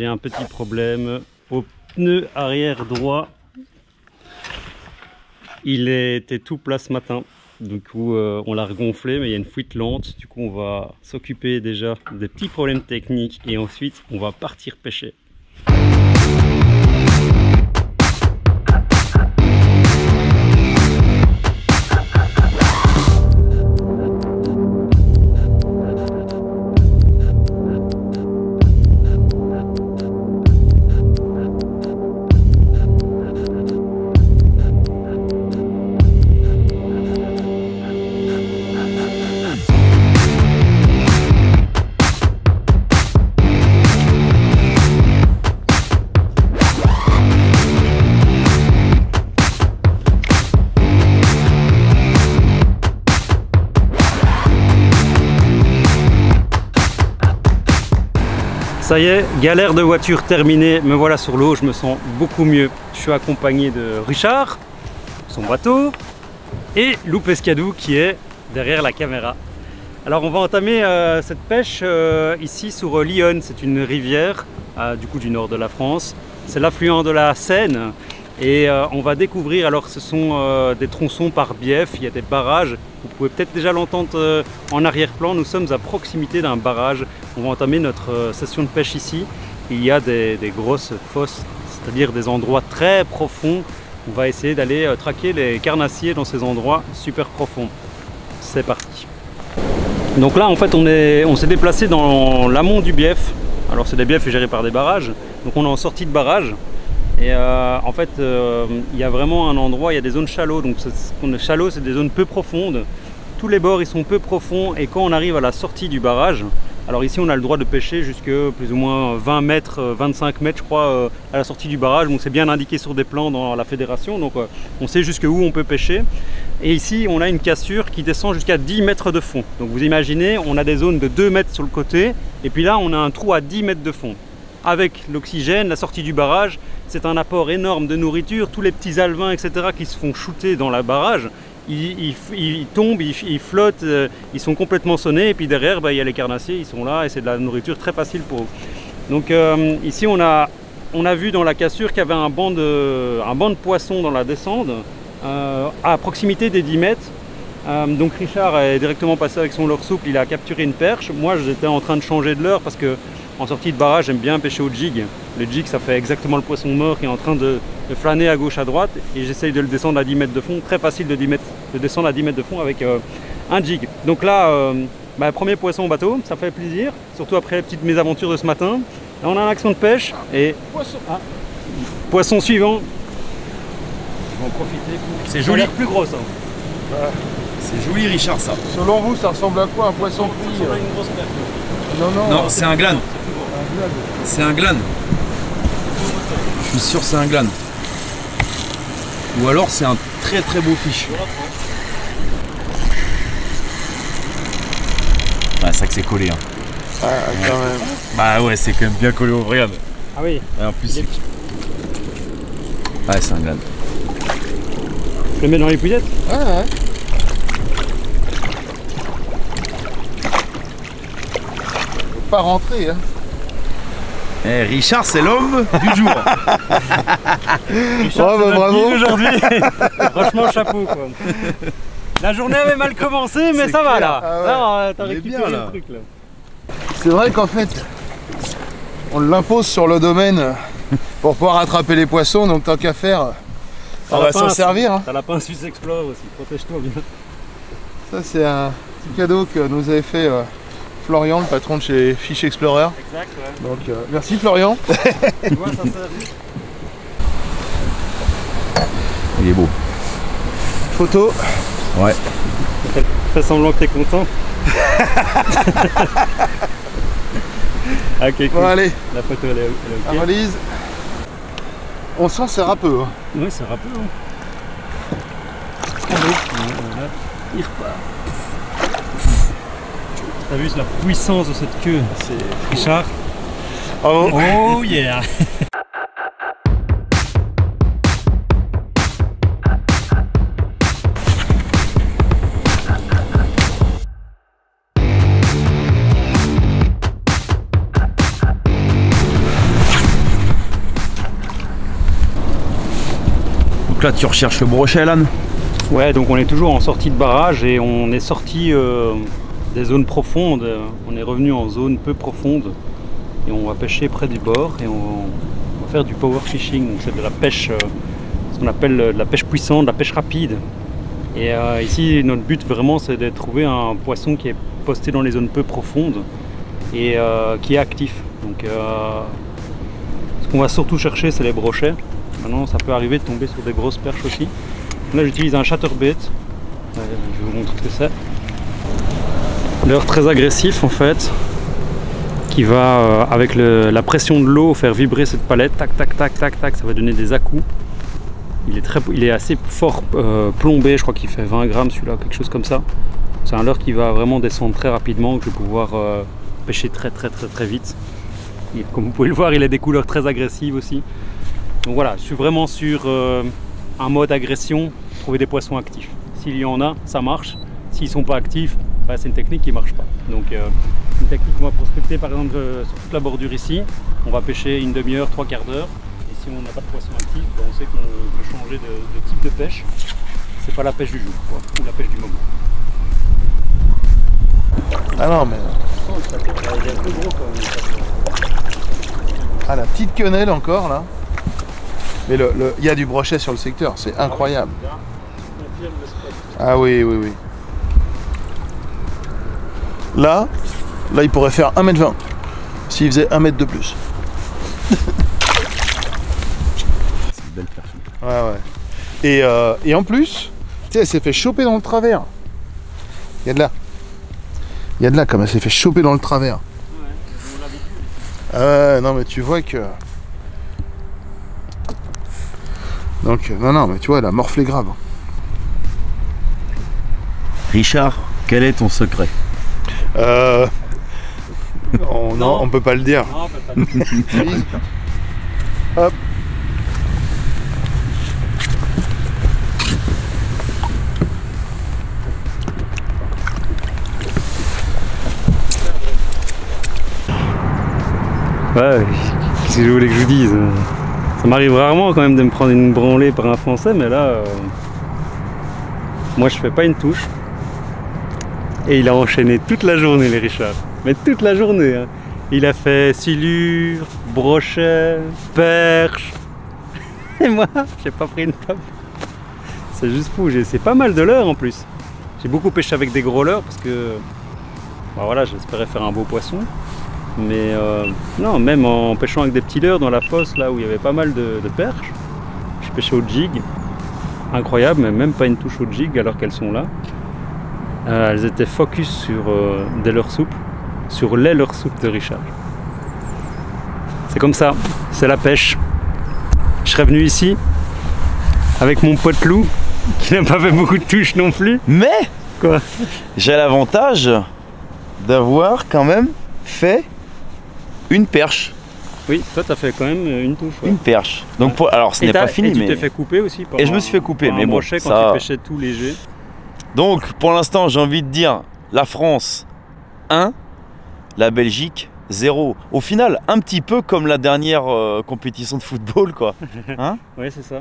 j'ai un petit problème au pneu arrière droit. Il était tout plat ce matin. Du coup, on l'a regonflé, mais il y a une fuite lente. Du coup, on va s'occuper déjà des petits problèmes techniques et ensuite, on va partir pêcher. Ça y est, galère de voiture terminée, me voilà sur l'eau, je me sens beaucoup mieux. Je suis accompagné de Richard, son bateau, et Lou Pescadou qui est derrière la caméra. Alors on va entamer cette pêche ici sur l'Yonne, c'est une rivière du coup du nord de la France. C'est l'affluent de la Seine et on va découvrir, alors ce sont des tronçons par bief, il y a des barrages. Vous pouvez peut-être déjà l'entendre en arrière-plan, nous sommes à proximité d'un barrage. On va entamer notre session de pêche ici. Il y a des grosses fosses, c'est-à-dire des endroits très profonds. On va essayer d'aller traquer les carnassiers dans ces endroits super profonds. C'est parti. Donc là en fait on s'est déplacé dans l'amont du bief. Alors c'est des biefs gérés par des barrages. Donc on est en sortie de barrage. Et en fait, il y a vraiment un endroit, il y a des zones shallow. Donc shallow, c'est des zones peu profondes. Tous les bords, ils sont peu profonds. Et quand on arrive à la sortie du barrage, alors ici, on a le droit de pêcher jusque plus ou moins 20 mètres, 25 mètres, je crois, à la sortie du barrage. Donc c'est bien indiqué sur des plans dans la fédération. Donc on sait jusqu'où on peut pêcher. Et ici, on a une cassure qui descend jusqu'à 10 mètres de fond. Donc vous imaginez, on a des zones de 2 mètres sur le côté. Et puis là, on a un trou à 10 mètres de fond. Avec l'oxygène, la sortie du barrage, c'est un apport énorme de nourriture. Tous les petits alevins, etc., qui se font shooter dans la barrage, ils tombent, ils flottent, ils sont complètement sonnés. Et puis derrière, il y a les carnassiers, ils sont là et c'est de la nourriture très facile pour eux. Donc ici, on a vu dans la cassure qu'il y avait un banc de poissons dans la descente, à proximité des 10 mètres. Donc Richard est directement passé avec son leurre souple, il a capturé une perche. Moi, j'étais en train de changer de leurre parce que en sortie de barrage, j'aime bien pêcher au jig. Le jig, ça fait exactement le poisson mort qui est en train de flâner à gauche, à droite. Et j'essaye de le descendre à 10 mètres de fond. Très facile de descendre à 10 mètres de fond avec un jig. Donc là, premier poisson au bateau, ça fait plaisir. Surtout après les petites mésaventures de ce matin. Là, on a une action de pêche. Et poisson suivant. On va en profiter. C'est joli. Plus gros, ça. C'est joli, Richard, ça. Selon vous, ça ressemble à quoi un poisson petit? Une grosse perche. Non, c'est un glane. C'est un glane. Je suis sûr que c'est un glane. Ou alors c'est un très très beau fiche. Ouais, ça que c'est collé. Hein. Ah, quand même. Bah ouais, c'est quand même bien collé au regarde. Ah oui. Et en plus, ouais, c'est un glane. Je le mets dans les pouillettes. Ouais. Pas rentrer, hein. Eh, Richard, c'est l'homme du jour. Richard, bravo aujourd'hui. Franchement, chapeau quoi. La journée avait mal commencé, mais ça va là. Ah ouais. T'as récupéré le truc là. C'est vrai qu'en fait, on l'impose sur le domaine pour pouvoir attraper les poissons, donc tant qu'à faire, on va s'en servir. Hein. T'as la pince Suisse Explorer aussi, protège-toi bien. Ça c'est un petit cadeau que nous avait fait Florian, le patron de chez Fish Explorer. Exact, ouais. Donc merci Florian. Tu vois, ça sert. Il est beau. Photo. Ouais. Fais semblant que t'es content. Ok, cool. Bon allez. La photo elle est ok. La valise. On s'en sert un peu. Hein. Oui, c'est râpeux. Hein. Voilà. Il repart. T'as vu la puissance de cette queue? C'est Richard. Oh yeah. Donc là tu recherches le brochet, Alan? Ouais, donc on est toujours en sortie de barrage et on est sorti des zones profondes. On est revenu en zone peu profonde et on va pêcher près du bord et on va faire du power fishing. Donc c'est de la pêche, ce qu'on appelle de la pêche puissante, de la pêche rapide. Et ici notre but vraiment c'est de trouver un poisson qui est posté dans les zones peu profondes et qui est actif. Donc ce qu'on va surtout chercher c'est les brochets. Maintenant ça peut arriver de tomber sur des grosses perches aussi. Là j'utilise un chatterbait, je vais vous montrer ce que c'est. Leurre très agressif en fait, qui va avec la pression de l'eau faire vibrer cette palette, tac tac tac tac tac, ça va donner des à-coups. Il est assez fort plombé, je crois qu'il fait 20 grammes celui-là, quelque chose comme ça. C'est un leurre qui va vraiment descendre très rapidement, que je vais pouvoir pêcher très vite. Et comme vous pouvez le voir, il a des couleurs très agressives aussi. Donc voilà, je suis vraiment sur un mode agression, trouver des poissons actifs. S'il y en a, ça marche. S'ils ne sont pas actifs, bah, c'est une technique qui ne marche pas. Donc une technique qu'on va prospecter par exemple sur toute la bordure ici. On va pêcher une demi-heure, 3 quarts d'heure. Et si on n'a pas de poisson actif, bah, on sait qu'on peut changer de type de pêche. C'est pas la pêche du jour, quoi, ou la pêche du moment. Ah non mais... Ah la petite quenelle encore là. Mais il y a du brochet sur le secteur, c'est incroyable. Ah oui, oui, oui. Là il pourrait faire 1,20 m s'il faisait 1 mètre de plus. C'est une belle perche. Ouais, ouais. Et en plus, tu sais, elle s'est fait choper dans le travers. Il y a de là. Il y a de là comme elle s'est fait choper dans le travers. Ah ouais, non mais tu vois que... Donc, non, mais tu vois, elle a morflé grave. Richard, quel est ton secret? Non, on peut pas le dire. Non, on peut pas le dire. Hop. Ouais, qu'est-ce que je voulais que je vous dise? Ça m'arrive rarement quand même de me prendre une branlée par un Français, mais là, moi je fais pas une touche. Et il a enchaîné toute la journée, les Richard. Mais toute la journée. Hein. Il a fait silure, brochet, perche. Et moi, j'ai pas pris une top. C'est juste fou. C'est pas mal de leurres en plus. J'ai beaucoup pêché avec des gros leurres parce que, bah voilà, j'espérais faire un beau poisson. Mais non, même en pêchant avec des petits leurres dans la fosse, là où il y avait pas mal de perches, je pêchais au jig. Incroyable, mais même pas une touche au jig alors qu'elles sont là. Elles étaient focus sur des leurres souples, sur les leurres souples de Richard. C'est comme ça, c'est la pêche. Je serais venu ici avec mon pote Lou, qui n'a pas fait beaucoup de touches non plus. Mais quoi, j'ai l'avantage d'avoir quand même fait une perche. Oui, toi t'as fait quand même une touche. Ouais. Une perche. Donc pour, alors ce n'est pas fini, et tu mais t'es fait couper aussi. Et je me suis fait couper, mais bon, brochet quand ça... tu pêchais tout léger. Donc pour l'instant, j'ai envie de dire la France 1, la Belgique 0. Au final, un petit peu comme la dernière compétition de football, quoi. Hein? Oui, c'est ça.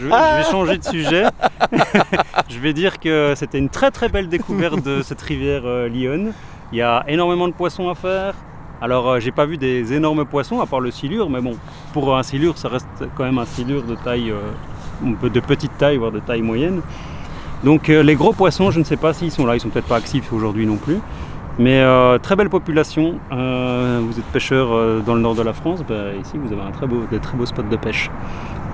Je vais changer de sujet. Je vais dire que c'était une très belle découverte de cette rivière Lyon. Il y a énormément de poissons à faire. Alors j'ai pas vu des énormes poissons à part le silure, mais bon, pour un silure ça reste quand même un silure de taille, de petite taille, voire de taille moyenne. Donc les gros poissons, je ne sais pas s'ils sont là, ils sont peut-être pas actifs aujourd'hui non plus. Mais très belle population, vous êtes pêcheur dans le nord de la France, bah, ici vous avez des très beaux spots de pêche.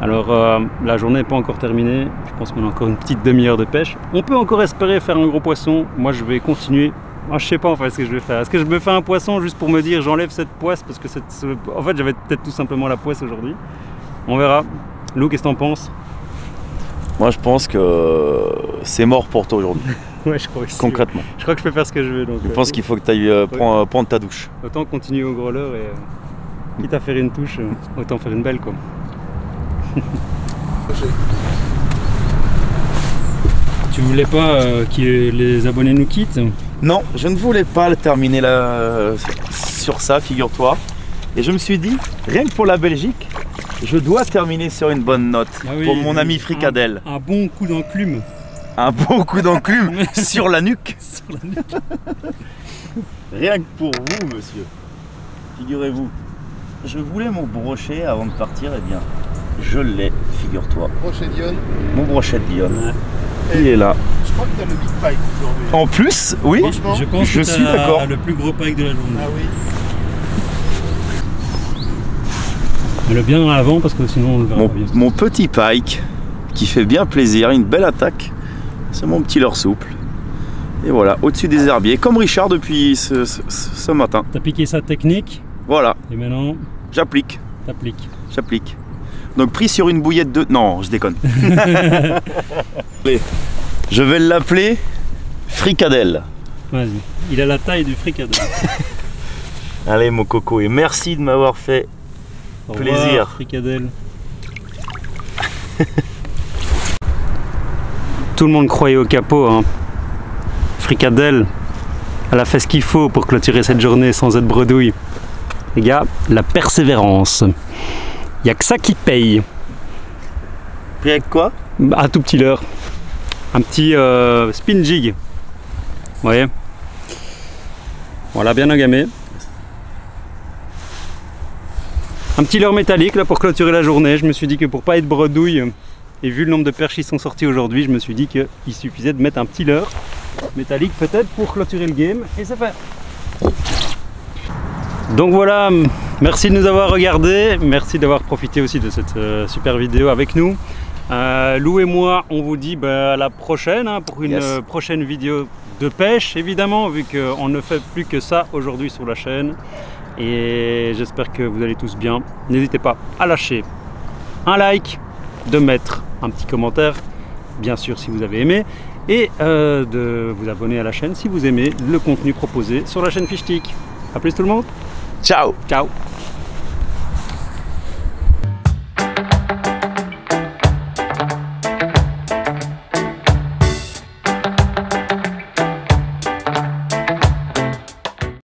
Alors la journée n'est pas encore terminée, je pense qu'on a encore une petite demi-heure de pêche. On peut encore espérer faire un gros poisson, moi je vais continuer. Ah, je sais pas en fait ce que je vais faire. Est-ce que je me fais un poisson juste pour me dire j'enlève cette poisse parce que en fait j'avais peut-être tout simplement la poisse aujourd'hui. On verra. Lou, qu'est-ce que t'en penses? Moi je pense que c'est mort pour toi aujourd'hui. Ouais, je crois aussi. Concrètement. Je crois que je peux faire ce que je veux. Donc, je pense qu'il faut que tu ailles prendre ta douche. Autant continuer au gros leurre et quitte à faire une touche, autant faire une belle quoi. Tu voulais pas que les abonnés nous quittent? Non, je ne voulais pas terminer sur ça, figure-toi. Et je me suis dit, rien que pour la Belgique, Je dois terminer sur une bonne note Ah oui, pour mon ami Fricadelle. Un bon coup d'enclume. Un bon coup d'enclume sur la nuque. Sur la nuque. Rien que pour vous, monsieur. Figurez-vous, je voulais mon brochet avant de partir, et bien, je l'ai, figure-toi. Brochet Dion. Mon brochet de Dion. Ouais. Il est là. Je crois que t'as le Big Pike aujourd'hui. En plus, oui, Franchement. Je pense Je que suis t'as d'accord. le plus gros pike de la journée. Ah oui. Mets-le bien dans l'avant parce que sinon on le verra pas bien. mon petit pike qui fait bien plaisir, une belle attaque. C'est mon petit leurre souple. Et voilà, au-dessus des herbiers, comme Richard depuis ce matin. T'as piqué sa technique Voilà, et maintenant j'applique. t'appliques. Donc pris sur une bouillette de... Non, je déconne. Allez, je vais l'appeler Fricadelle. Vas-y. Il a la taille du fricadelle. Allez mon coco, et merci de m'avoir fait Au plaisir. revoir, fricadelle. Tout le monde croyait au capot, hein. Fricadelle, elle a fait ce qu'il faut pour clôturer cette journée sans être bredouille. Les gars, la persévérance. Il n'y a que ça qui paye. Pris avec quoi? Un tout petit leurre. Un petit spin jig. Vous voyez? Voilà, bien engamé. Un petit leurre métallique là pour clôturer la journée. Je me suis dit que pour pas être bredouille, et vu le nombre de perches qui sont sortis aujourd'hui, je me suis dit qu'il suffisait de mettre un petit leurre métallique peut-être pour clôturer le game. Et c'est fait. Donc voilà, merci de nous avoir regardés, merci d'avoir profité aussi de cette super vidéo avec nous. Lou et moi, on vous dit à la prochaine, hein, pour une prochaine vidéo de pêche, évidemment, vu qu'on ne fait plus que ça aujourd'hui sur la chaîne. Et j'espère que vous allez tous bien. N'hésitez pas à lâcher un like, de mettre un petit commentaire, bien sûr si vous avez aimé, et de vous abonner à la chaîne si vous aimez le contenu proposé sur la chaîne Fish Stick. A plus tout le monde. Ciao. Ciao.